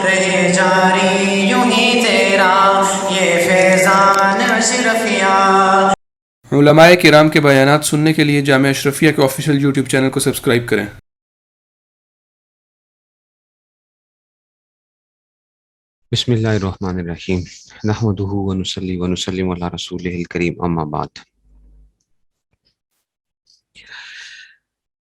رہے جاری یوں ہی تیرا یہ فیضان اشرفیہ۔ علماء کرام کے بیانات سننے کے لیے جامعہ اشرفیہ کے آفیشیل یوٹیوب چینل کو سبسکرائب کریں۔ بسم اللہ الرحمن الرحیم، نحمدہ ونصلی ونسلم علی رسولہ الکریم، اما بعد۔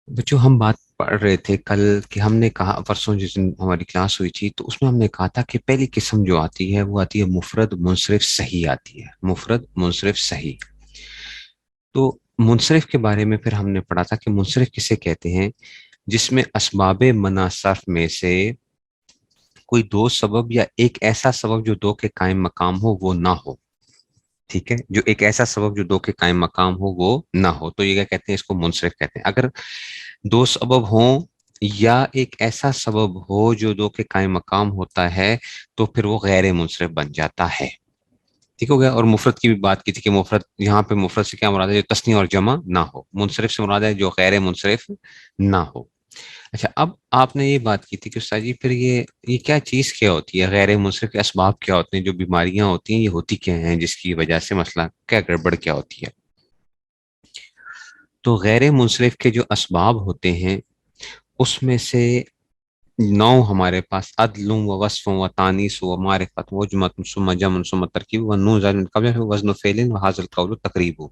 بچوں، ہم بات پڑھ رہے تھے کل کہ ہم نے کہا، پرسوں جس دن ہماری کلاس ہوئی تھی تو اس میں ہم نے کہا تھا کہ پہلی قسم جو آتی ہے وہ آتی ہے مفرد منصرف صحیح آتی ہے، مفرد منصرف صحیح۔ تو منصرف کے بارے میں پھر ہم نے پڑھا تھا کہ منصرف کسے کہتے ہیں؟ جس میں اسباب منع صرف میں سے کوئی دو سبب یا ایک ایسا سبب جو دو کے قائم مقام ہو وہ نہ ہو، ٹھیک ہے، جو ایک ایسا سبب جو دو کے قائم مقام ہو وہ نہ ہو، تو یہ کیا کہتے ہیں؟ اس کو منصرف کہتے ہیں۔ اگر دو سبب ہوں یا ایک ایسا سبب ہو جو دو کے قائم مقام ہوتا ہے تو پھر وہ غیر منصرف بن جاتا ہے، ٹھیک ہو گیا۔ اور مفرد کی بھی بات کی تھی کہ مفرد، یہاں پہ مفرد سے کیا مراد ہے؟ جو تثنیہ اور جمع نہ ہو۔ منصرف سے مراد ہے جو غیر منصرف نہ ہو۔ اچھا، اب آپ نے یہ بات کی تھی کہ استاد جی پھر یہ کیا چیز کیا ہوتی ہے؟ غیر منصرف کے اسباب کیا ہوتے ہیں؟ جو بیماریاں ہوتی ہیں یہ ہوتی کیا ہیں جس کی وجہ سے مسئلہ کیا گڑبڑ کیا ہوتی ہے؟ تو غیر منصرف کے جو اسباب ہوتے ہیں اس میں سے 9 ہمارے پاس: عدل و وصف و تانیث و معرفت و جمع ثم جمع ثم ترکیب و نون زائد من قبل وزن فعل و حاصل قول تقریب۔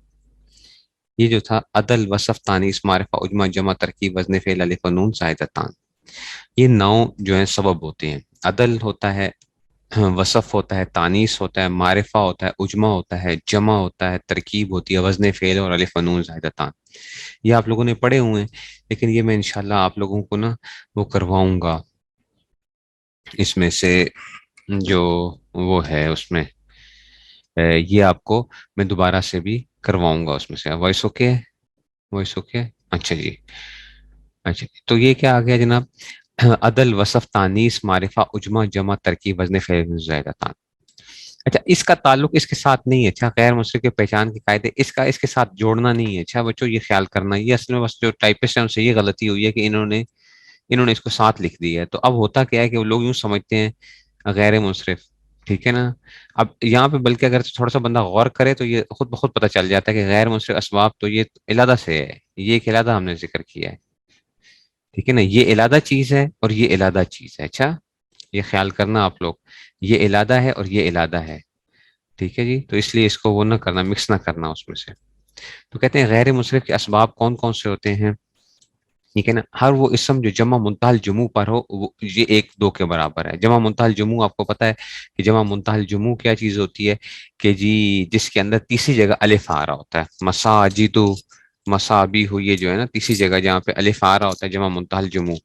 یہ جو تھا عدل، وصف، تانیث، معرفہ، اجمع، جمع، ترکیب، وزن فعل، الف و نون زائدتان، یہ 9 جو ہیں سبب ہوتے ہیں۔ عدل ہوتا ہے، وصف ہوتا ہے، تانیث ہوتا ہے، معرفہ ہوتا ہے، اجمع ہوتا ہے، جمع ہوتا ہے، ترکیب ہوتی ہے، وزن فعل اور الف و نون زائدتان۔ یہ آپ لوگوں نے پڑھے ہوئے ہیں، لیکن یہ میں انشاءاللہ آپ لوگوں کو نا وہ کرواؤں گا، اس میں سے جو وہ ہے اس میں یہ آپ کو میں دوبارہ سے بھی کرواؤں گا اس میں سے۔ وائس اوکے ہے؟ Voice okay? اچھا جی، اچھا تو یہ کیا آ گیا جناب؟ عدل، وصف، تانیث، معرفہ، اجمع، جمع، ترکیب، وزن فعل زائدتان۔ اچھا، اس کا تعلق اس کے ساتھ نہیں ہے، اچھا غیر منصرف کے پہچان کے قاعدے اس کے ساتھ جوڑنا نہیں ہے۔ اچھا بچوں، یہ خیال کرنا، یہ اصل میں بس جو ٹائپسٹ ہیں ان سے یہ غلطی ہوئی ہے کہ انہوں نے اس کو ساتھ لکھ دیا ہے۔ تو اب ہوتا کیا ہے کہ وہ لوگ یوں سمجھتے ہیں غیر منصرف، ٹھیک ہے نا۔ اب یہاں پہ بلکہ اگر تھوڑا سا بندہ غور کرے تو یہ خود بخود پتہ چل جاتا ہے کہ غیر منصرف اسباب تو یہ علادہ سے ہے، یہ ایک علادہ ہم نے ذکر کیا ہے، ٹھیک ہے نا۔ یہ علادہ چیز ہے اور یہ علادہ چیز ہے، اچھا یہ خیال کرنا آپ لوگ، یہ علادہ ہے اور یہ علادہ ہے، ٹھیک ہے جی۔ تو اس لیے اس کو وہ نہ کرنا، مکس نہ کرنا اس میں سے۔ تو کہتے ہیں غیر منصرف کے اسباب کون کون سے ہوتے ہیں، ٹھیک ہے نا۔ ہر وہ اسم جو جمع منتہی الجموع پر ہو یہ 1 2 کے برابر ہے۔ جمع منتہی الجموع آپ کو پتہ ہے کہ جمع منتہی الجموع کیا چیز ہوتی ہے کہ جی جس کے اندر تیسری جگہ الف آ رہا ہوتا ہے، مساجد، مسابی ہو، یہ جو ہے نا تیسری جگہ جہاں پہ الف آ رہا ہوتا ہے جمع منتہی الجموع،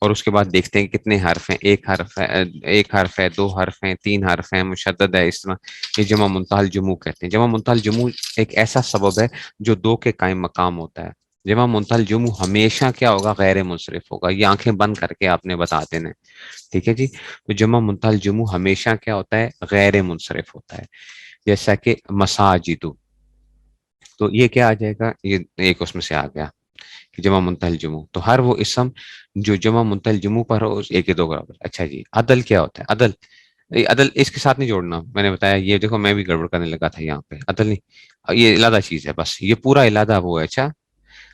اور اس کے بعد دیکھتے ہیں کتنے حرف ہیں، ایک حرف ہے، 2 حرف ہیں، 3 حرف ہیں، مشدد ہے، اس طرح یہ جمع منتہی الجموع کہتے ہیں۔ جمع منتہی الجموع ایک ایسا سبب ہے جو 2 کے قائم مقام ہوتا ہے۔ جمع منتہی الجموع ہمیشہ کیا ہوگا؟ غیر منصرف ہوگا۔ یہ آنکھیں بند کر کے آپ نے بتا دینا، ٹھیک ہے جی۔ تو جمع منتہی الجموع ہمیشہ کیا ہوتا ہے؟ غیر منصرف ہوتا ہے، جیسا کہ مساجد، تو یہ کیا آ جائے گا؟ یہ ایک اس میں سے آ گیا کہ جمع منتہی الجموع۔ تو ہر وہ اسم جو جمع منتہی الجموع پر ہو اس 1 2 برابر۔ اچھا جی، عدل کیا ہوتا ہے؟ عدل اس کے ساتھ نہیں جوڑنا، میں نے بتایا، یہ دیکھو میں بھی گڑبڑ کرنے لگا تھا یہاں پہ، عدل نہیں، یہ علادہ چیز ہے، بس یہ پورا علادہ وہ ہے، اچھا۔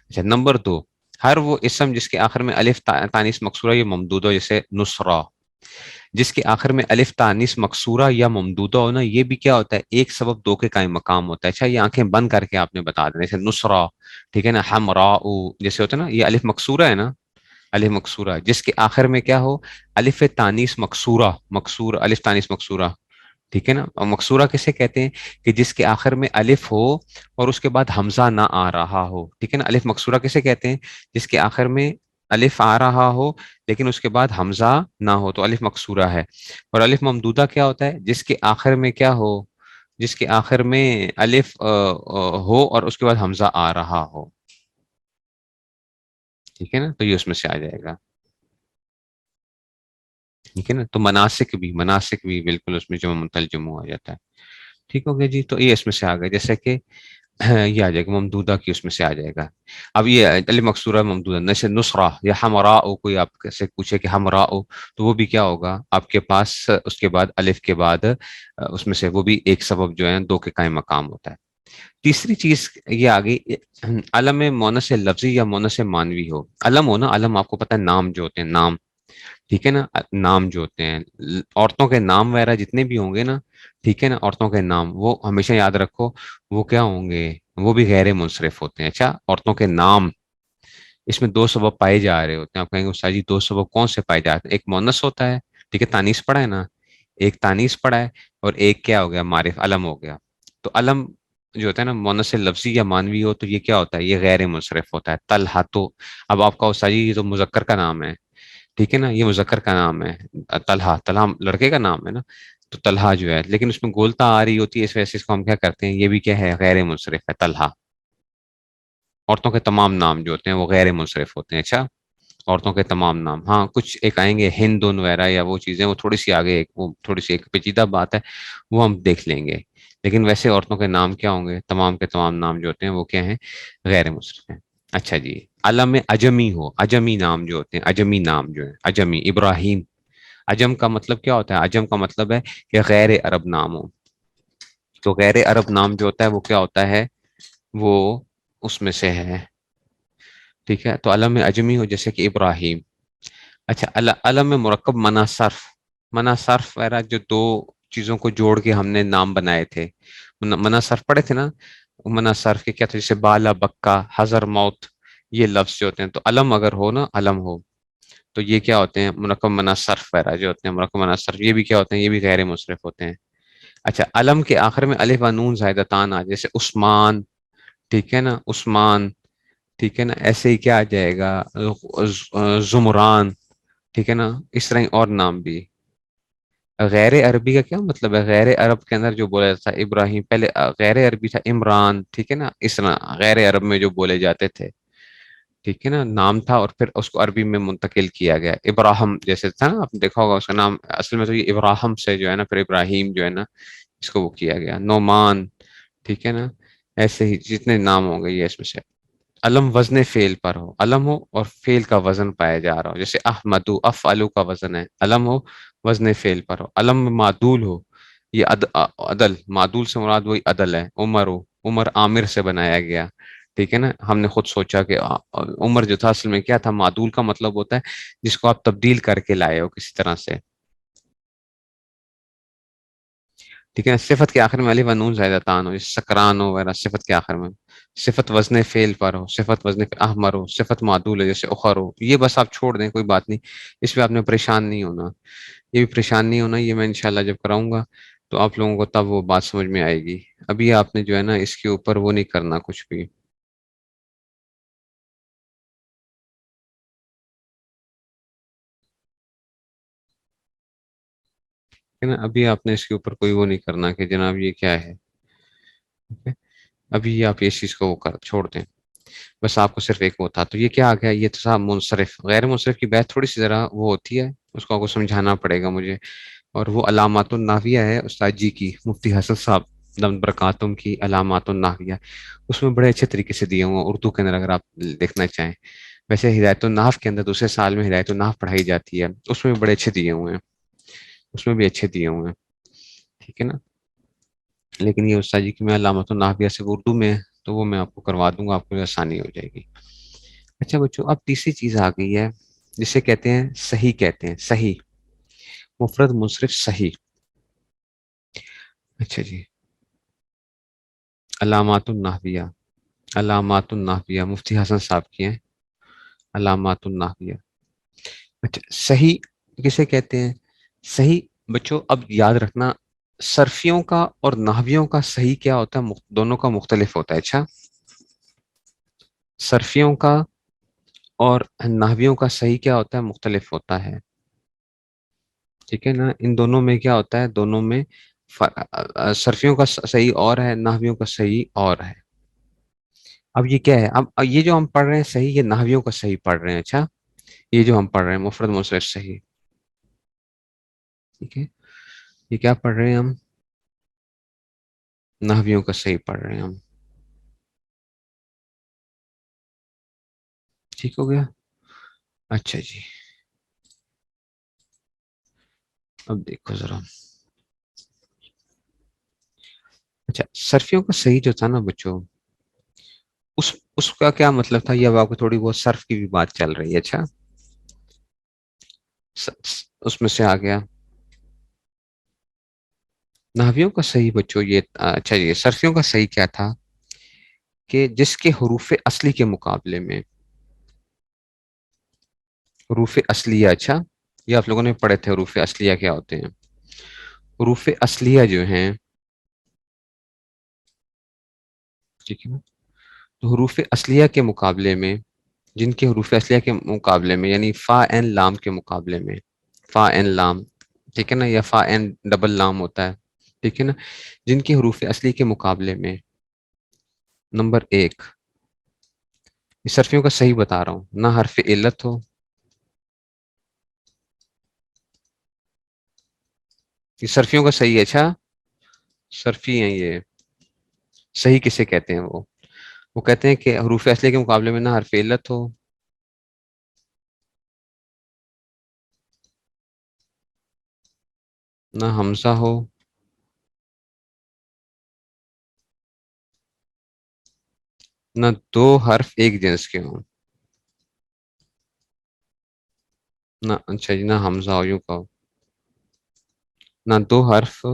اچھا، نمبر 2، ہر وہ اسم جس کے آخر میں الف تانیث مکسورہ یا ممدودہ، جیسے نصرہ، جس کے آخر میں الف تانیث مکسورہ یا ممدودہ ہونا، یہ بھی کیا ہوتا ہے؟ ایک سبب 2 کے قائم مقام ہوتا ہے۔ اچھا، یہ آنکھیں بند کر کے آپ نے بتا دینا، جیسے نصرہ، ٹھیک ہے نا، حمراء جیسے ہوتا ہے نا، یہ الف مکسورہ ہے نا، الف مکسورہ جس کے آخر میں کیا ہو؟ الف تانیث مکسورہ، الف تانیث مکسورہ، ٹھیک ہے نا۔ اور مکسورہ کسے کہتے ہیں؟ کہ جس کے آخر میں الف ہو اور اس کے بعد حمزہ نہ آ رہا ہو، ٹھیک ہے نا۔ الف مکسورہ کسے کہتے ہیں؟ جس کے آخر میں الف آ رہا ہو لیکن اس کے بعد حمزہ نہ ہو تو الف مکسورہ ہے۔ اور الف ممدودہ کیا ہوتا ہے؟ جس کے آخر میں کیا ہو؟ جس کے آخر میں الف ہو اور اس کے بعد حمزہ آ رہا ہو، ٹھیک ہے نا۔ تو یہ اس میں سے آ جائے گا، ٹھیک ہے نا۔ تو مناسک بھی بالکل اس میں جمع منتہی الجموع آ جاتا ہے، ٹھیک ہو گیا جی۔ تو یہ اس میں سے آ گیا، جیسے کہ یہ آ جائے گا ممدودہ کی، اس میں سے آ جائے گا. اب یہ الف مکسورہ ممدودہ، جیسے نصرہ یا ہمراء، کوئی آپ سے پوچھے کہ ہمراء، تو وہ بھی کیا ہوگا آپ کے پاس، اس کے بعد الف کے بعد اس میں سے وہ بھی ایک سبب جو ہے دو کے قائم مقام ہوتا ہے. تیسری چیز یہ آ گئی، علم مونس لفظی یا مونس مانوی ہو. علم ہو نا، علم آپ کو پتہ ہے نام جو ہوتے ہیں، نام، ٹھیک ہے نا، نام جو ہوتے ہیں عورتوں کے نام وغیرہ جتنے بھی ہوں گے نا، ٹھیک ہے نا، عورتوں کے نام وہ ہمیشہ یاد رکھو، وہ کیا ہوں گے، وہ بھی غیر منصرف ہوتے ہیں. اچھا، عورتوں کے نام، اس میں دو سبب پائے جا رہے ہوتے ہیں. آپ کہیں گے استاد جی دو سبب کون سے پائے جاتے ہیں؟ ایک مونس ہوتا ہے، ٹھیک ہے، تانیث پڑھا ہے نا، ایک تانیث پڑھا ہے، اور ایک کیا ہو گیا، معرف، علم ہو گیا. تو علم جو ہوتا ہے نا، مونس لفظی یا مانوی ہو تو یہ کیا ہوتا ہے، یہ غیر منصرف ہوتا ہے. طلحہ، تو اب آپ کا استاد جی یہ تو مذکر کا نام ہے، ٹھیک ہے نا، یہ مذکر کا نام ہے. طلحہ، طلحہ لڑکے کا نام ہے نا، تو طلحہ جو ہے، لیکن اس میں گولتا آ رہی ہوتی ہے، اس وجہ سے اس کو ہم کیا کرتے ہیں، یہ بھی کیا ہے، غیر منصرف ہے طلحہ. عورتوں کے تمام نام جو ہوتے ہیں وہ غیر منصرف ہوتے ہیں. اچھا، عورتوں کے تمام نام، ہاں کچھ ایک آئیں گے ہندون وغیرہ یا وہ چیزیں، وہ تھوڑی سی آگے وہ تھوڑی سی ایک پیچیدہ بات ہے، وہ ہم دیکھ لیں گے. لیکن ویسے عورتوں کے نام کیا ہوں گے، تمام کے تمام نام جو ہوتے ہیں وہ کیا ہیں، غیر منصرف ہیں. اچھا جی، علم عجمی ہو، عجمی نام جو ہوتے ہیں، عجمی نام جو ہے، عجمی، ابراہیم، عجم کا مطلب کیا ہوتا ہے، عجم کا مطلب ہے کہ غیر عرب نام ہو. تو غیر عرب نام جو ہوتا ہے وہ کیا ہوتا ہے، وہ اس میں سے ہے، ٹھیک ہے. تو علم عجمی ہو جیسے کہ ابراہیم. اچھا، علم میں مرکب منا صرف، منا صرف وغیرہ جو دو چیزوں کو جوڑ کے ہم نے نام بنائے تھے، منا صرف پڑھے تھے نا. منا صرف کے کیا تھے، جیسے بالا، بکا، حضر موت، یہ لفظ جو ہوتے ہیں. تو علم اگر ہو نا، علم ہو، تو یہ کیا ہوتے ہیں، مرکب منا صرف وغیرہ جو ہوتے ہیں، مرکب منا صرف یہ بھی کیا ہوتے ہیں، یہ بھی غیر منصرف ہوتے ہیں. اچھا، علم کے آخر میں الف و نون زائدتان آ، جیسے عثمان، ٹھیک ہے نا، عثمان، ٹھیک ہے نا، ایسے ہی کیا آ جائے گا، زمران، ٹھیک ہے نا، اس طرح اور نام بھی. غیر عربی کا کیا مطلب ہے، غیر عرب کے اندر جو بولا جاتا تھا ابراہیم، پہلے غیر عربی تھا عمران، ٹھیک ہے نا، اس طرح غیر عرب میں جو بولے جاتے تھے، ٹھیک ہے نا، نام تھا اور پھر اس کو عربی میں منتقل کیا گیا. ابراہم جیسے تھا نا، آپ نے دیکھا ہوگا اس کا نام اصل میں تو یہ ابراہم سے جو ہے نا، پھر ابراہیم جو ہے نا، اس کو وہ کیا گیا. نعمان، ٹھیک ہے نا، ایسے ہی جتنے نام ہو گئے یہ اس میں سے. علم وزن فعل پر ہو، علم ہو اور فعل کا وزن پایا جا رہا ہو، جیسے احمدو، افعلو کا وزن ہے، علم ہو وزن فعل پر ہو. علم میں معدول ہو، یہ عدل، معدول سے مراد وہی عدل ہے. عمر ہو، عمر عامر سے بنایا گیا، ٹھیک ہے نا. ہم نے خود سوچا کہ عمر جو تھا اصل میں کیا تھا، معدول کا مطلب ہوتا ہے جس کو آپ تبدیل کر کے لائے ہو کسی طرح سے، ٹھیک ہے نا. صفت کے آخر میں الف و نون زائدتان ہو، جیسے سکران ہو وغیرہ، صفت کے آخر میں. صفت وزن فعل پر ہو، صفت وزن فعل، احمر ہو، صفت معدول ہے جیسے اخر ہو. یہ بس آپ چھوڑ دیں، کوئی بات نہیں، اس پہ آپ نے پریشان نہیں ہونا، یہ بھی پریشان نہیں ہونا. یہ میں انشاءاللہ جب کراؤں گا تو آپ لوگوں کو تب وہ بات سمجھ میں آئے گی. ابھی آپ نے جو ہے نا اس کے اوپر وہ نہیں کرنا کچھ بھی، ہے نا. ابھی آپ نے اس کے اوپر کوئی وہ نہیں کرنا کہ جناب یہ کیا ہے، ٹھیک ہے؟ ابھی آپ اس چیز کو وہ کر چھوڑ دیں. بس آپ کو صرف ایک وہ تھا، تو یہ کیا آ گیا، یہ تھا منصرف. غیر منصرف کی بحث تھوڑی سی ذرا وہ ہوتی ہے، اس کو آپ کو سمجھانا پڑے گا مجھے. اور وہ علامات الناحیہ ہے استاد جی کی، مفتی حسن صاحب دم برکاتم کی علامات الناحیہ، اس میں بڑے اچھے طریقے سے دیے ہوئے ہیں اردو کے اندر، اگر آپ دیکھنا چاہیں. ویسے ہدایت النحو کے اندر دوسرے سال میں ہدایت النحو پڑھائی جاتی ہے، اس میں بھی بڑے اچھے دیے ہوئے ہیں، اس میں بھی اچھے دیے ہوئے ہیں، ٹھیک ہے نا. لیکن یہ استاد جی کی میں علامات النحویہ سے اردو میں، تو وہ میں آپ کو کروا دوں گا، آپ کو آسانی ہو جائے گی. اچھا بچوں، اب تیسری چیز آ گئی ہے جسے کہتے ہیں صحیح، کہتے ہیں صحیح، مفرد منصرف صحیح. اچھا جی، علامات النحویہ، علامات النحویہ مفتی حسن صاحب کی ہیں، علامات النحویہ. اچھا، صحیح کسے کہتے ہیں، صحیح بچوں اب یاد رکھنا، صرفیوں کا اور نحویوں کا صحیح کیا ہوتا ہے، دونوں کا مختلف ہوتا ہے. اچھا، صرفیوں کا اور نحویوں کا صحیح کیا ہوتا ہے، مختلف ہوتا ہے، ٹھیک ہے نا. ان دونوں میں کیا ہوتا ہے، دونوں میں صرفیوں کا صحیح اور ہے، نحویوں کا صحیح اور ہے. اب یہ کیا ہے، اب یہ جو ہم پڑھ رہے ہیں صحیح، یہ نحویوں کا صحیح پڑھ رہے ہیں. اچھا، یہ جو ہم پڑھ رہے ہیں مفرد منصرف صحیح، ٹھیک ہے، یہ کیا پڑھ رہے ہیں ہم، نحویوں کا صحیح پڑھ رہے ہیں ہم. ٹھیک ہو گیا. اچھا جی اب دیکھو ذرا. اچھا صرفیوں کا صحیح جو تھا نا بچوں، اس کا کیا مطلب تھا، یہ اب آپ کو تھوڑی بہت صرف کی بھی بات چل رہی ہے. اچھا اس میں سے آ گیا نحویوں کا صحیح بچوں یہ. اچھا یہ صرفیوں کا صحیح کیا تھا کہ جس کے حروف اصلی کے مقابلے میں حروف اصلیہ. اچھا یہ آپ لوگوں نے پڑھے تھے حروف اصلیہ کیا ہوتے ہیں. حروف اصلیہ جو ہیں ٹھیک ہے نا، تو حروف اصلیہ کے مقابلے میں، جن کے حروف اصلیہ کے مقابلے میں یعنی فا این لام کے مقابلے میں، فا این لام ٹھیک ہے نا، یا فا این ڈبل لام ہوتا ہے ٹھیک ہے نا، جن کے حروف اصلی کے مقابلے میں نمبر ایک، یہ صرفیوں کا صحیح بتا رہا ہوں، نہ حرف علت ہو، یہ صرفیوں کا صحیح ہے. اچھا صرفی ہیں یہ، صحیح کسے کہتے ہیں، وہ کہتے ہیں کہ حروف اصلیہ کے مقابلے میں نہ حرف علت ہو، نہ حمزہ ہو، نہ دو حرف ایک جنس کے ہوں. نہ اچھا جی نہ حمزہ ہو، یوں کہو نہ دو حرف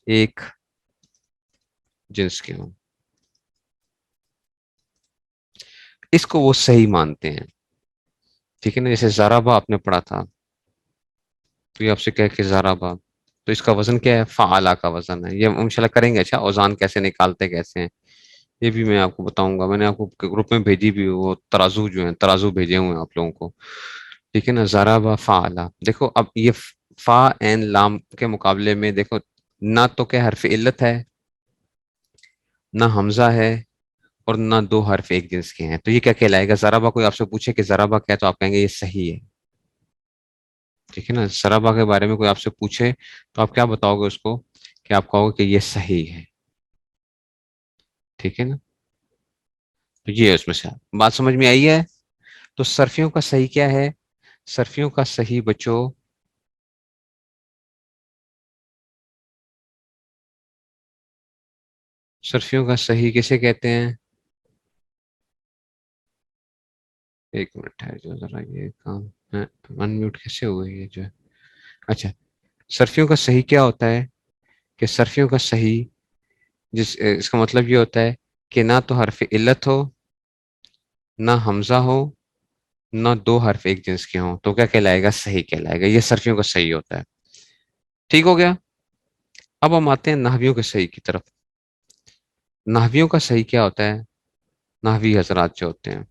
ایک جنس کے ہوں. اس کو وہ صحیح مانتے ہیں ٹھیک ہے نا. جیسے زارابا آپ نے پڑھا تھا، تو یہ آپ سے کہہ کہ زارابا، تو اس کا وزن کیا ہے، فعلا کا وزن ہے. یہ انشاءاللہ کریں گے. اچھا اوزان کیسے نکالتے کیسے ہیں یہ بھی میں آپ کو بتاؤں گا. میں نے آپ کو گروپ میں بھیجی بھی، وہ ترازو جو ہیں ترازو بھیجے ہوئے ہیں آپ لوگوں کو ٹھیک ہے نا. زارابا فعلا، دیکھو اب یہ فا این لام کے مقابلے میں دیکھو، نہ تو کیا حرف علت ہے، نہ حمزہ ہے، اور نہ دو حرف ایک جنس کے ہیں. تو یہ کیا کہلائے گا، ضربہ کوئی آپ سے پوچھے کہ ضربہ کیا، تو آپ کہیں گے یہ صحیح ہے ٹھیک ہے نا. ضربہ کے بارے میں کوئی آپ سے پوچھے تو آپ کیا بتاؤ گے اس کو، کہ آپ کہو گے کہ یہ صحیح ہے ٹھیک ہے نا. تو یہ اس میں سے بات سمجھ میں آئی ہے. تو صرفیوں کا صحیح کیا ہے، صرفیوں کا صحیح بچو صرفیوں کا صحیح کسے کہتے ہیں، ایک منٹ ہے جو ذرا یہ کام ہے ان میوٹ کیسے ہوئے یہ جو ہے. اچھا صرفیوں کا صحیح کیا ہوتا ہے، کہ صرفیوں کا صحیح اس کا مطلب یہ ہوتا ہے کہ نہ تو حرف علت ہو، نہ حمزہ ہو، نہ دو حرف ایک جنس کے ہوں. تو کیا کہلائے گا، صحیح کہلائے گا. یہ صرفیوں کا صحیح ہوتا ہے. ٹھیک ہو گیا. اب ہم آتے ہیں نحویوں کے صحیح کی طرف. نحویوں کا صحیح کیا ہوتا ہے، نحوی حضرات جو ہوتے ہیں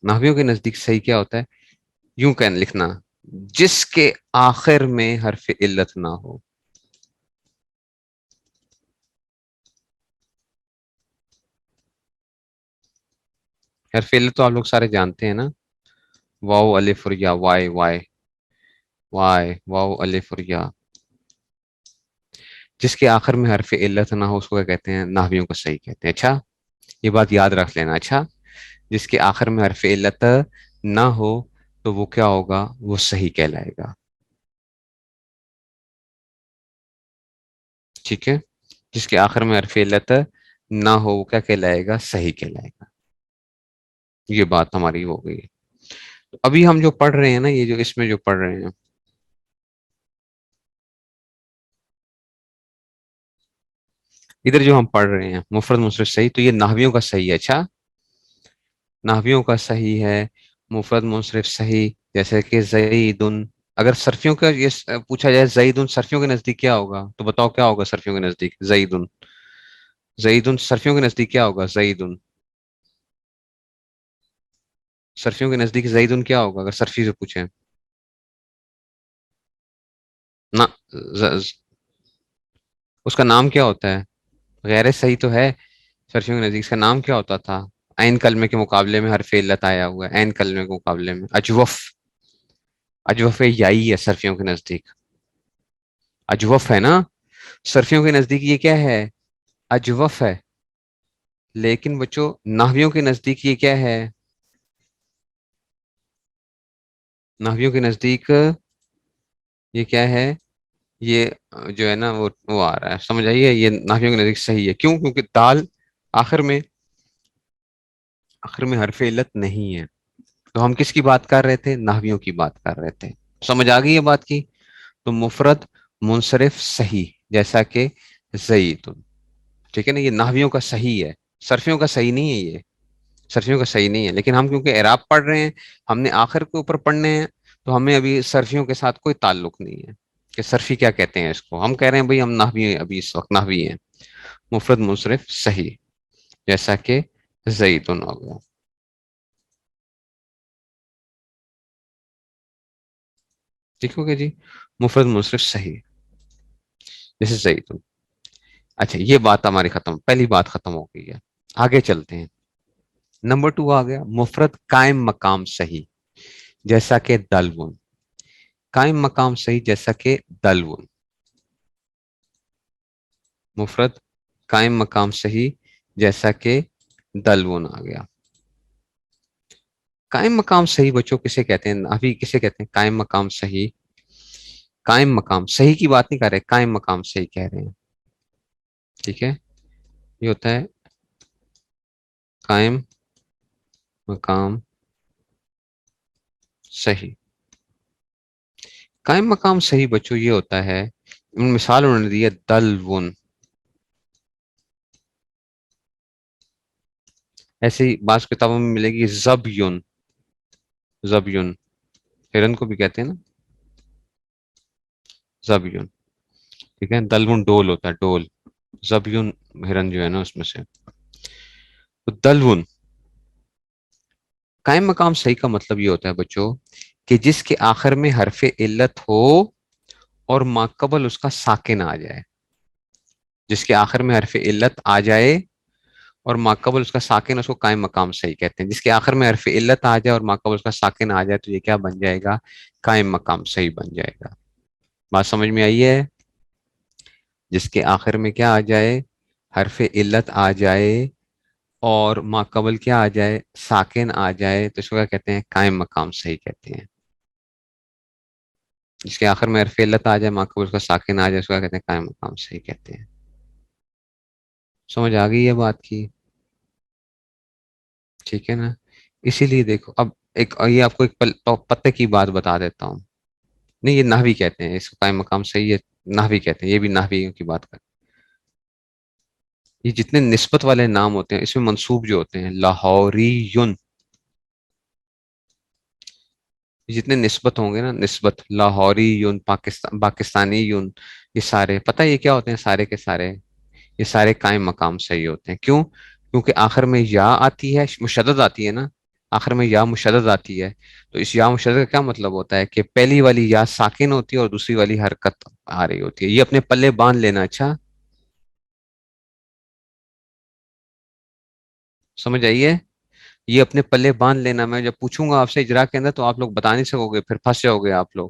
نحویوں کے نزدیک صحیح کیا ہوتا ہے، یوں کہنا لکھنا، جس کے آخر میں حرف علت نہ ہو. حرف علت تو آپ لوگ سارے جانتے ہیں نا، واو الف اور یا، وائے وائے وائے واو الف اور یا، جس کے آخر میں حرف علت نہ ہو اس کو کیا کہتے ہیں، نحویوں کا صحیح کہتے ہیں. اچھا یہ بات یاد رکھ لینا. اچھا جس کے آخر میں حرف علت نہ ہو تو وہ کیا ہوگا، وہ صحیح کہلائے گا ٹھیک ہے. جس کے آخر میں حرف علت نہ ہو وہ کیا کہلائے گا، صحیح کہلائے گا. یہ بات ہماری ہو گئی. تو ابھی ہم جو پڑھ رہے ہیں نا، یہ جو اس میں جو پڑھ رہے ہیں، ادھر جو ہم پڑھ رہے ہیں مفرد منصرف صحیح، تو یہ نحویوں کا صحیح ہے. اچھا نحویوں کا صحیح ہے مفرد منصرف صحیح. جیسے کہ زیدن، اگر صرفیوں کا یہ پوچھا جائے زیدن صرفیوں کے نزدیک کیا ہوگا، تو بتاؤ کیا ہوگا صرفیوں کے نزدیک، زیدن. زیدن صرفیوں کے نزدیک کیا ہوگا، زیدن. صرفیوں کے نزدیک زیدن کیا ہوگا اگر صرفی سے پوچھیں، نہ اس کا نام کیا ہوتا ہے، غیر صحیح تو ہے. صرفیوں کے نزدیک اس کا نام کیا ہوتا تھا، عین کلمے کے مقابلے میں حرف علت آیا ہوا ہے، عین کلمے کے مقابلے میں اجوف. اجوف یائی ہے صرفیوں کے نزدیک، اجوف ہے نا. صرفیوں کے نزدیک یہ کیا ہے، اجوف ہے. لیکن بچوں نحویوں کے نزدیک یہ کیا ہے؟ نحویوں کے نزدیک یہ کیا ہے؟ یہ جو ہے نا وہ آ رہا ہے، سمجھ آئیے، یہ نحویوں کے نزدیک صحیح ہے. کیوں؟ کیونکہ دال آخر میں حرف علت نہیں ہے. تو ہم کس کی بات کر رہے تھے؟ نحویوں کی بات کر رہے تھے. سمجھ آ گئی یہ بات کی؟ تو مفرد منصرف صحیح، جیسا کہ زیتون. ٹھیک ہے نا، یہ نحویوں کا صحیح ہے، صرفیوں کا صحیح نہیں ہے. یہ صرفیوں کا صحیح نہیں ہے، لیکن ہم کیونکہ اعراب پڑھ رہے ہیں، ہم نے آخر کے اوپر پڑھنے ہیں، تو ہمیں ابھی صرفیوں کے ساتھ کوئی تعلق نہیں ہے کہ صرفی کیا کہتے ہیں اس کو. ہم کہہ رہے ہیں بھئی ہم نحوی ہیں، ابھی اس وقت نحوی ہیں. مفرد منصرف صحیح، جیسا کہ زیتون ہو گیا. ٹھیک ہو گیا جی، مفرد منصرف صحیح جیسے زیتون. اچھا، یہ بات ہماری ختم، پہلی بات ختم ہو گئی ہے. آگے چلتے ہیں. نمبر 2 آ گیا، مفرد قائم مقام صحیح، جیسا کہ دلون. قائم مقام صحیح جیسا کہ دلون. مفرد قائم مقام صحیح جیسا کہ دلون آ گیا. قائم مقام صحیح بچوں کسے کہتے ہیں؟ ابھی کسے کہتے ہیں قائم مقام صحیح؟ قائم مقام صحیح کی بات نہیں کر رہے، قائم مقام صحیح کہہ رہے ہیں. ٹھیک ہے، یہ ہوتا ہے قائم مقام صحیح. قائم مقام صحیح بچوں یہ ہوتا ہے، مثال انہوں نے دی ہے دلون. ایسے ہی بعض کتابوں میں ملے گی زبیون. زبیون ہرن کو بھی کہتے ہیں نا، زبیون. ٹھیک ہے، دلون ڈول ہوتا ہے، ڈول. زبیون ہرن جو ہے نا اس میں سے. تو دلون قائم مقام صحیح کا مطلب یہ ہوتا ہے بچوں کہ جس کے آخر میں حرف علت ہو اور ماقبل اس کا ساکن آ جائے. جس کے آخر میں حرف علت آ جائے اور ماقبل اس کا ساکن، اس کو قائم مقام صحیح کہتے ہیں. جس کے آخر میں حرف علت آ جائے اور ماقبل اس کا ساکن آ جائے تو یہ کیا بن جائے گا؟ قائم مقام صحیح بن جائے گا. بات سمجھ میں آئی ہے؟ جس کے آخر میں کیا آ جائے؟ حرف علت آ جائے اور ماقبل کیا آ جائے؟ ساکن آ جائے، تو اس کو کیا کہتے ہیں؟ قائم مقام صحیح کہتے ہیں. جس کے آخر میں حرف علت آ جائے، ماقبل اس کا ساکن آ جائے، اس کو کیا کہتے ہیں؟ قائم مقام صحیح کہتے ہیں. سمجھ آ گئی یہ بات کی؟ ٹھیک ہے نا. اسی لیے دیکھو اب ایک یہ آپ کو ایک پتے کی بات بتا دیتا ہوں. نہیں، یہ نحوی کہتے ہیں اس کو، قائم مقام صحیح ہے نحوی کہتے ہیں. یہ بھی نحویوں کی بات کریں. یہ جتنے نسبت والے نام ہوتے ہیں اس میں منصوب جو ہوتے ہیں، لاہوری یون، جتنے نسبت ہوں گے نا، نسبت لاہوری یون، پاکستانی یون، یہ سارے پتہ یہ کیا ہوتے ہیں؟ سارے کے سارے یہ سارے قائم مقام صحیح ہوتے ہیں. کیوں؟ کیونکہ آخر میں یا آتی ہے، مشدد آتی ہے نا، آخر میں یا مشدد آتی ہے. تو اس یا مشدد کا کیا مطلب ہوتا ہے؟ کہ پہلی والی یا ساکن ہوتی ہے اور دوسری والی حرکت آ رہی ہوتی ہے. یہ اپنے پلے باندھ لینا. اچھا سمجھ آئیے، یہ اپنے پلے باندھ لینا. میں جب پوچھوں گا آپ سے اجرا کے اندر تو آپ لوگ بتا نہیں سکو گے، پھر پھنس جاؤ گے آپ لوگ.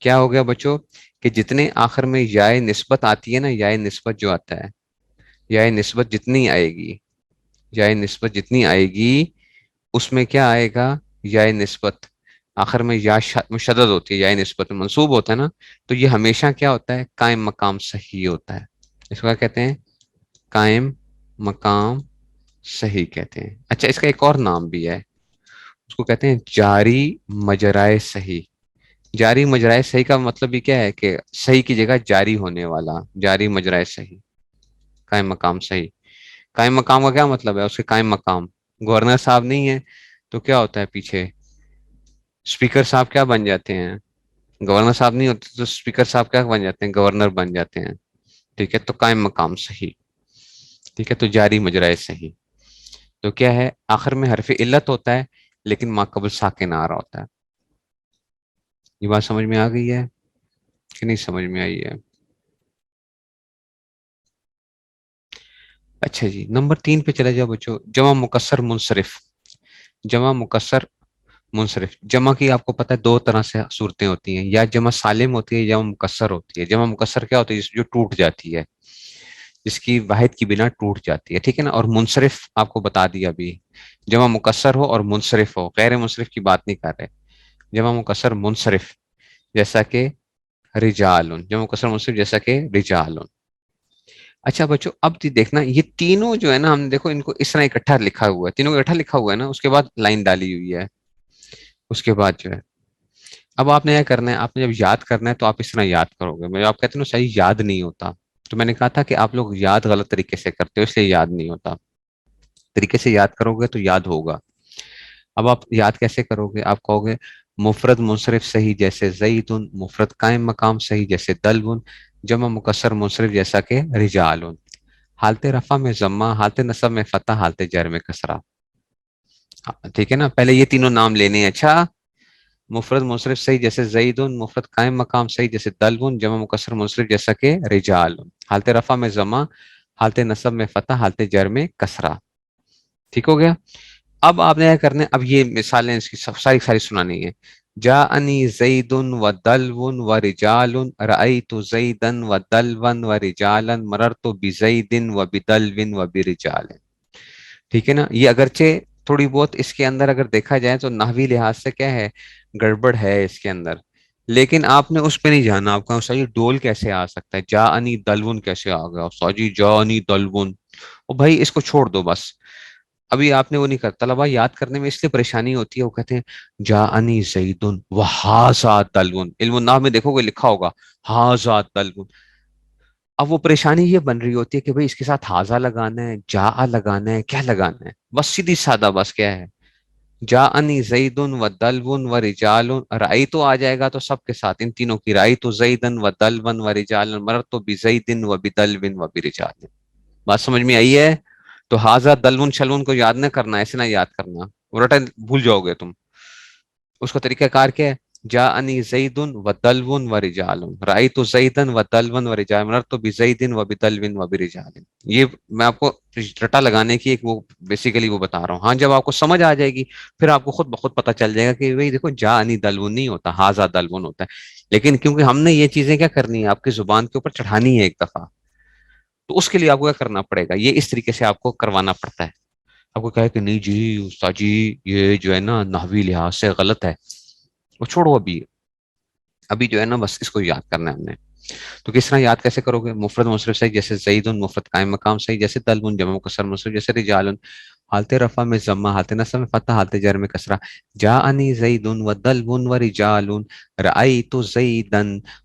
کیا ہو گیا بچوں کہ جتنے آخر میں یا نسبت آتی ہے نا، یا نسبت جو آتا ہے، یا نسبت جتنی آئے گی، یا نسبت جتنی آئے گی اس میں کیا آئے گا؟ یا نسبت آخر میں یا مشدد ہوتی ہے، یا نسبت میں منصوب ہوتا ہے نا، تو یہ ہمیشہ کیا ہوتا ہے؟ قائم مقام صحیح ہوتا ہے. اس کو کیا کہتے ہیں؟ قائم مقام صحیح کہتے ہیں. اچھا، اس کا ایک اور نام بھی ہے، اس کو کہتے ہیں جاری مجرائے صحیح. جاری مجرائے صحیح کا مطلب یہ کیا ہے؟ کہ صحیح کی جگہ جاری ہونے والا، جاری مجرائے صحیح، قائم مقام صحیح. قائم مقام کا کیا مطلب ہے؟ اس کے قائم مقام گورنر صاحب نہیں ہے تو کیا ہوتا ہے؟ پیچھے اسپیکر صاحب کیا بن جاتے ہیں؟ گورنر صاحب نہیں ہوتے تو اسپیکر صاحب کیا بن جاتے ہیں؟ گورنر بن جاتے ہیں. ٹھیک ہے، تو قائم مقام صحیح. ٹھیک ہے، تو جاری مجرائے صحیح تو کیا ہے؟ آخر میں حرف علت ہوتا ہے لیکن ماقبل ساکن آ رہا ہوتا ہے. یہ بات سمجھ میں آ گئی ہے کہ نہیں سمجھ میں آئی ہے؟ اچھا جی، نمبر 3 پہ چلے جاؤ بچوں. جمع مکسر منصرف. جمع مکسر منصرف. جمع کی آپ کو پتہ ہے 2 طرح سے صورتیں ہوتی ہیں، یا جمع سالم ہوتی ہے یا جمع مکسر ہوتی ہے. جمع مکسر کیا ہوتی ہے؟ جو ٹوٹ جاتی ہے. جس کی واحد کی بنا ٹوٹ جاتی ہے. ٹھیک ہے نا. اور منصرف آپ کو بتا دیا ابھی, جمع مکسر ہو اور منصرف ہو, غیر منصرف کی بات نہیں کر رہے, جمع مکسر منصرف جیسا کہ رجال, جمع مکسر منصرف جیسا کہ رجال. اچھا بچوں, اب دیکھنا یہ تینوں جو ہے نا, ہم دیکھو ان کو اس طرح اکٹھا لکھا ہوا ہے, تینوں کو اکٹھا لکھا ہوا ہے نا, اس کے بعد لائن ڈالی ہوئی ہے. اس کے بعد جو ہے, اب آپ نے کیا کرنا ہے, آپ نے جب یاد کرنا ہے تو آپ اس طرح یاد کرو گے. میں آپ کہتے ہیں نا صحیح یاد نہیں ہوتا, تو میں نے کہا تھا کہ آپ لوگ یاد غلط طریقے سے کرتے ہو, اس لیے یاد نہیں ہوتا. طریقے سے یاد کرو گے تو یاد ہوگا. اب آپ یاد کیسے کرو گے, آپ کہو گے مفرد منصرف صحیح جیسے زید, مفرد قائم مقام صحیح جیسے دلب, جمع مکسر منصرف جیسا کہ رجال. حالت رفع میں ضمہ, حالت نصب میں فتح, حالت جر میں کسرہ. ٹھیک ہے نا. پہلے یہ تینوں نام لینے ہیں. اچھا, مفرد منصرف صحیح جیسے زید, مفرد قائم مقام صحیح جیسے دلب, جمع مکسر منصرف جیسا کہ رجال. حالت رفع میں ضمہ, حالت نصب میں فتح, حالت جر میں کسرہ. ٹھیک ہو گیا. اب آپ نے کیا کرنا ہے, اب یہ مثالیں اس کی ساری ساری سنانی ہے. جاءنی زید و دلو و رجال, رأیت زیدا و دلوا و رجالا, مررت بزید و بدلو و برجال. ٹھیک ہے نا. یہ اگرچہ تھوڑی بہت اس کے اندر اگر دیکھا جائے تو نحوی لحاظ سے کیا ہے, گڑبڑ ہے اس کے اندر, لیکن آپ نے اس پہ نہیں جانا. آپ کا صحیح ڈول کیسے آ سکتا ہے, جاءنی دلون کیسے آ گیا ساجی, جاءنی دلون. او بھائی اس کو چھوڑ دو بس, ابھی آپ نے وہ نہیں کرتا. طلبا یاد کرنے میں اس لیے پریشانی ہوتی ہے, وہ کہتے ہیں جاءنی زیدن وہذا دلون, علم النحو میں دیکھو گے لکھا ہوگا ہذا دلون. اب وہ پریشانی یہ بن رہی ہوتی ہے کہ بھئی اس کے ساتھ ہاذا لگانا ہے, جاء لگانا ہے, کیا لگانا ہے. بس سیدھی سادہ بس کیا ہے, جاءنی زید و دلو و رجال, رأیت آ جائے گا تو سب کے ساتھ ان تینوں کی, رأیت زیدا و دلوا و رجالا, مررت بزید و بدلو و برجال. بات سمجھ میں آئی ہے. تو ہاذا دلون شلون کو یاد نہ کرنا, ایسے نہ یاد کرنا, الٹا بھول جاؤ گے تم. اس کا طریقہ کار کیا ہے, جاءنی زید و دلو و رجال, رأیت زیدا و دلوا و رجال, مررت بزید و بدلو و برجال. یہ میں آپ کو رٹا لگانے کی ایک وہ بیسیکلی وہ بتا رہا ہوں. ہاں جب آپ کو سمجھ آ جائے گی پھر آپ کو خود بخود پتہ چل جائے گا کہ بھئی دیکھو جاءنی دلون نہیں ہوتا, ہاذا دلون ہوتا ہے. لیکن کیونکہ ہم نے یہ چیزیں کیا کرنی ہے, آپ کی زبان کے اوپر چڑھانی ہے ایک دفعہ, تو اس کے لیے آپ کو کیا کرنا پڑے گا, یہ اس طریقے سے آپ کو کروانا پڑتا ہے. آپ کو کہے کہ نہیں جی استاد جی یہ جو ہے نا نحوی لحاظ سے غلط ہے, وہ چھوڑو. ابھی جو ہے نا بس اس کو یاد کرنا ہے ہم نے. تو کس طرح یاد کیسے کرو گے, مفرد منصرف صحیح جیسے زید, مفرد قائم مقام صحیح جیسے دلب, جمع مکسر منصرف جیسے رجال, حالت رفع میں ضمہ, حالت نصب میں فتح, حالت جر میں کسرہ. جاءنی زید و دلب و رجال, رأیت زیدا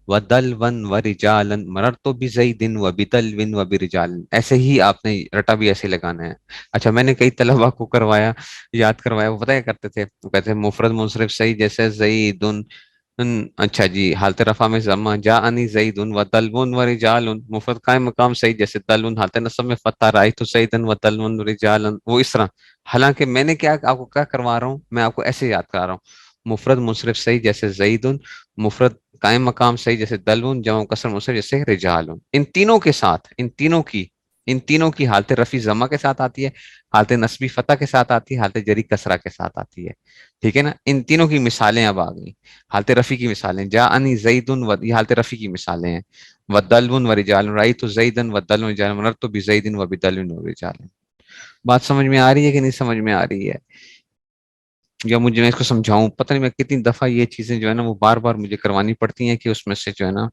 و دلوا و رجالا, مررت بزید و بدلو و برجال. ایسے ہی آپ نے رٹا بھی ایسے لگانا ہے. اچھا, میں نے کئی طلبا کو کروایا, یاد کروایا, وہ پتہ کیا کرتے تھے, وہ کہتے ہیں مفرد منصرف صحیح جیسے زید, اچھا جی, حالت رفع میں ضمہ, جاءنی زید و دلو و رجال, مفرد قائم مقام صحیح جیسے دلو, حالت نصب میں فتح, رأیت زیدا و دلو و رجالا. وہ اس طرح. حالانکہ میں نے کیا آپ کو کیا کروا رہا ہوں, میں آپ کو ایسے یاد کرا رہا ہوں, مفرد منصرف صحیح جیسے زید, مفرد قائم مقام صحیح جیسے دلو, جمع کسر منصرف جیسے رجال. ان تینوں کے ساتھ, ان تینوں کی حالت رفع ضمہ کے ساتھ آتی ہے, حالت نصبی فتح کے ساتھ آتی ہے, حالت جری کسرہ کے ساتھ آتی ہے. ٹھیک ہے نا. ان تینوں کی مثالیں اب آ گئی. حالت رفع کی مثالیں, جاءنی زید, یہ حالت رفع کی مثالیں ہیں, و دلو و رجال, رأیت زیدا و دلو و رجال, مررت بزید و بدلو و رجال. بات سمجھ میں آ رہی ہے کہ نہیں سمجھ میں آ رہی ہے, یا مجھے میں اس کو سمجھاؤں, پتہ نہیں میں کتنی دفعہ یہ چیزیں جو ہے نا وہ بار بار مجھے کروانی پڑتی ہیں کہ اس میں سے جو ہے نا,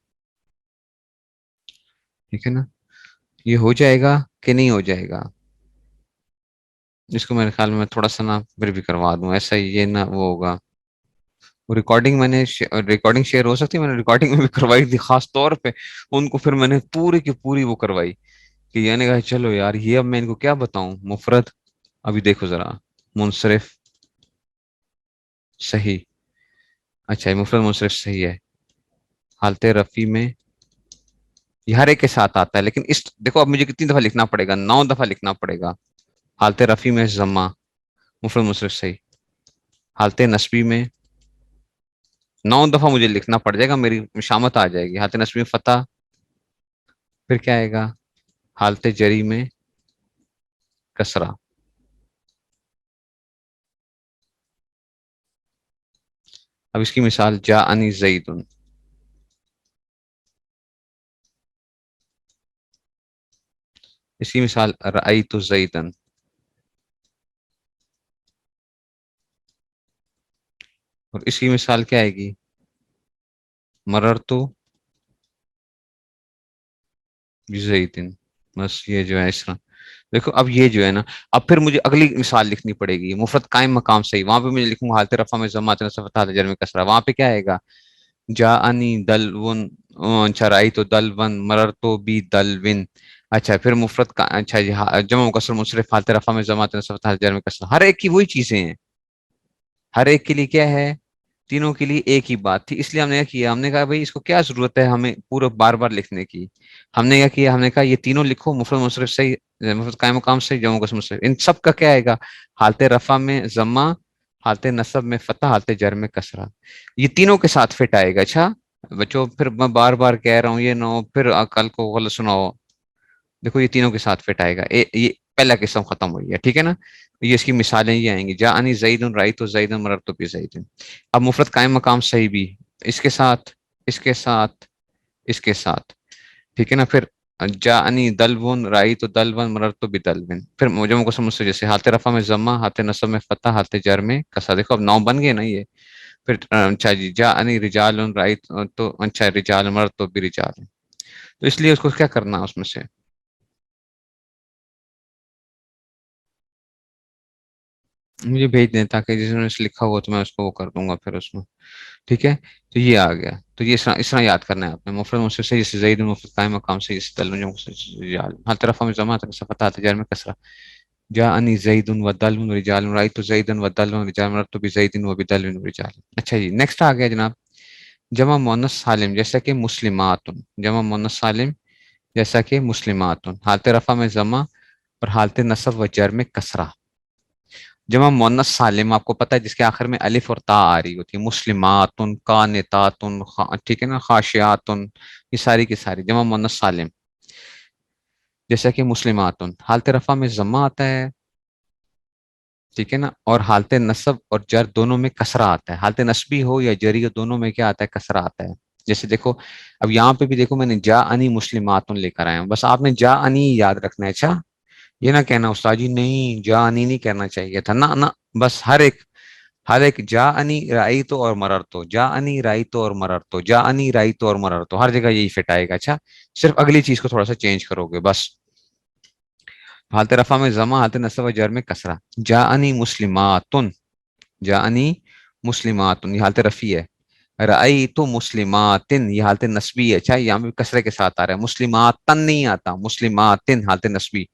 ٹھیک ہے نا, یہ ہو جائے گا کہ نہیں ہو جائے گا. اس کو میرے خیال میں تھوڑا سا نا پھر بھی کروا دوں, ایسا یہ نہ وہ ہوگا. وہ ریکارڈنگ میں نے ریکارڈنگ شیئر ہو سکتی ہے, میں نے ریکارڈنگ میں بھی کروائی تھی خاص طور پہ ان کو, پھر میں نے پوری کی پوری وہ کروائی کہ یہ نے کہا چلو یار یہ اب میں ان کو کیا بتاؤں. مفرد ابھی دیکھو ذرا, منصرف صحیح, اچھا یہ مفرد منصرف صحیح ہے, حالت رفع میں یہ ہر ایک کے ساتھ آتا ہے, لیکن اس دیکھو اب مجھے کتنی دفعہ لکھنا پڑے گا, 9 دفعہ لکھنا پڑے گا. حالت رفع میں ضمہ, مفرد منصرف صحیح. حالت نصبی میں 9 دفعہ مجھے لکھنا پڑ جائے گا, میری شامت آ جائے گی. حالت نصبی میں فتح, پھر کیا آئے گا, حالت جری میں کسرہ. اب اس کی مثال, جاءنی زید, اس کی مثال رأیت زیدن، اور اس کی مثال کیا آئے گی؟ مررت بزیدن. بس یہ جو ہے اس طرح دیکھو. اب یہ جو ہے نا، اب پھر مجھے اگلی مثال لکھنی پڑے گی. مفرد قائم مقام صحیح، وہاں پہ مجھے لکھوں گا حالت رفع میں ضمہ نصب فتح جر میں کسرہ. وہاں پہ کیا آئے گا؟ جاءنی دلون، اچھا رأیت دلون، مررت بی دلون. اچھا پھر مفرد کا اچھا جی جمع مکسر منصرف حالت رفع میں ضمہ نصب فتح جر میں کسرہ. ہر ایک کی وہی چیزیں ہیں، ہر ایک کے لیے کیا ہے؟ تینوں کے لیے ایک ہی بات تھی. اس لیے ہم نے کیا کیا، ہم نے کہا بھائی اس کو کیا ضرورت ہے ہمیں پورا بار بار لکھنے کی. ہم نے کیا کیا، ہم نے کہا یہ تینوں لکھو، مفرد منصرف صحیح، مفرد قائم مقام صحیح، جمع مکسر منصرف. ان سب کا کیا آئے گا؟ حالت رفع میں ضمہ، حالت نصب میں فتح، حالت جر میں کسرہ. یہ تینوں کے ساتھ فٹ آئے گا. اچھا بچوں پھر میں بار بار کہہ رہا ہوں یہ نہ ہو پھر کل کو غلط سناؤ. دیکھو یہ تینوں کے ساتھ فٹ آئے گا. یہ پہلا قسم ختم ہوئی ہے، ٹھیک ہے نا. یہ اس کی مثالیں یہ آئیں گی. جاءنی زید رأیت زید مررت بزید. اب مفرد قائم مقام صحیح بھی اس کے ساتھ، اس کے ساتھ، اس کے ساتھ، ٹھیک ہے نا. پھر جاءنی دلون رأیت دلون مررت بدلون. پھر جمع مکسر منصرف جیسے حالت رفع میں ضمہ، حالت نصب میں فتح، حالت جر میں کسرہ. دیکھو اب 9 بن گئے نا یہ. پھر اچھا جی جاءنی رجال رأیت تو اچھا رجال مررت برجال. تو اس لیے اس کو کیا کرنا ہے اس میں سے مجھے بھیج دیں تاکہ جس نے لکھا ہوا تو میں اس کو وہ کر دوں گا پھر اس میں. ٹھیک ہے تو یہ آ گیا. تو یہ اس طرح یاد کرنا ہے آپ نے. مفرد منصرف سے جیسے زید، مفرد قائم مقام سے جیسے دلون، حالت رفع میں ضمہ حالت فتح حالت جر میں کسرہ. جاءنی زید و دلون رجال رأیت زید و دلون رجال مررت بزید و بدلون رجال. اچھا جی نیکسٹ آ گیا جناب جمع مؤنث سالم جیسا کہ مسلمات. جمع مؤنث سالم جیسا کہ مسلمات، حالت رفع میں ضمہ اور حالت نصب و جر میں کسرہ. جمع مؤنث سالم آپ کو پتہ ہے جس کے آخر میں الف اور تا آ رہی ہوتی ہے. مسلمات، قانتات، ٹھیک ہے نا، خاشعات، یہ ساری کی ساری جمع مؤنث سالم جیسا کہ مسلمات. حالت رفع میں ضمہ آتا ہے، ٹھیک ہے نا، اور حالت نصب اور جر دونوں میں کسرہ آتا ہے. حالت نصبی ہو یا جری ہو دونوں میں کیا آتا ہے؟ کسرہ آتا ہے. جیسے دیکھو اب یہاں پہ بھی دیکھو میں نے جاءنی مسلمات لے کر آیا ہوں. بس آپ نے جاءنی یاد رکھنا ہے. اچھا یہ نہ کہنا استاد جی نہیں جاءنی نہیں کہنا چاہیے تھا، نہ بس ہر ایک جاءنی رأیت اور مررت، جاءنی رأیت اور مررت، جاءنی رأیت اور مررت، ہر جگہ یہی فٹ آئے گا. اچھا صرف اگلی چیز کو تھوڑا سا چینج کرو گے بس. حالت رفع میں ضمہ، حالت نصب و جر میں کسرہ. جاءنی مسلمات، جاءنی مسلمات یہ حالت رفعی ہے. رأیت مسلمات یہ حالت نصبی ہے. اچھا یہاں بھی کسرے کے ساتھ آ رہا ہے. مسلماتن نہیں آتا، مسلماتن حالت نصبی.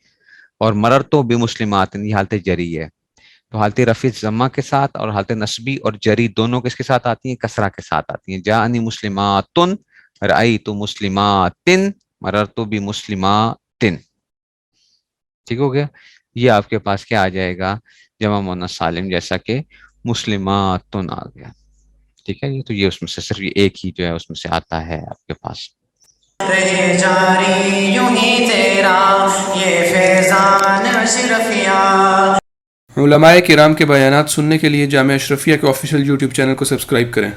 اور مررتو بمسلمات یہ حالت جری ہے. تو حالت رفع ضمہ کے ساتھ اور حالت نصبی اور جری دونوں کس کے ساتھ آتی ہیں؟ کسرہ کے ساتھ آتی ہیں. جاءنی مسلماتن رأیت مسلماتن مررتو بمسلماتن. ٹھیک ہو گیا. یہ آپ کے پاس کیا آ جائے گا؟ جمع مؤنث سالم جیسا کہ مسلماتن آ گیا. ٹھیک ہے. تو یہ اس میں سے صرف یہ ایک ہی جو ہے اس میں سے آتا ہے آپ کے پاس. رہے جاری یوں ہی تیرا یہ فیضان اشرفیہ. علماء کرام کے بیانات سننے کے لیے جامعہ اشرفیہ کے آفیشیل یوٹیوب چینل کو سبسکرائب کریں.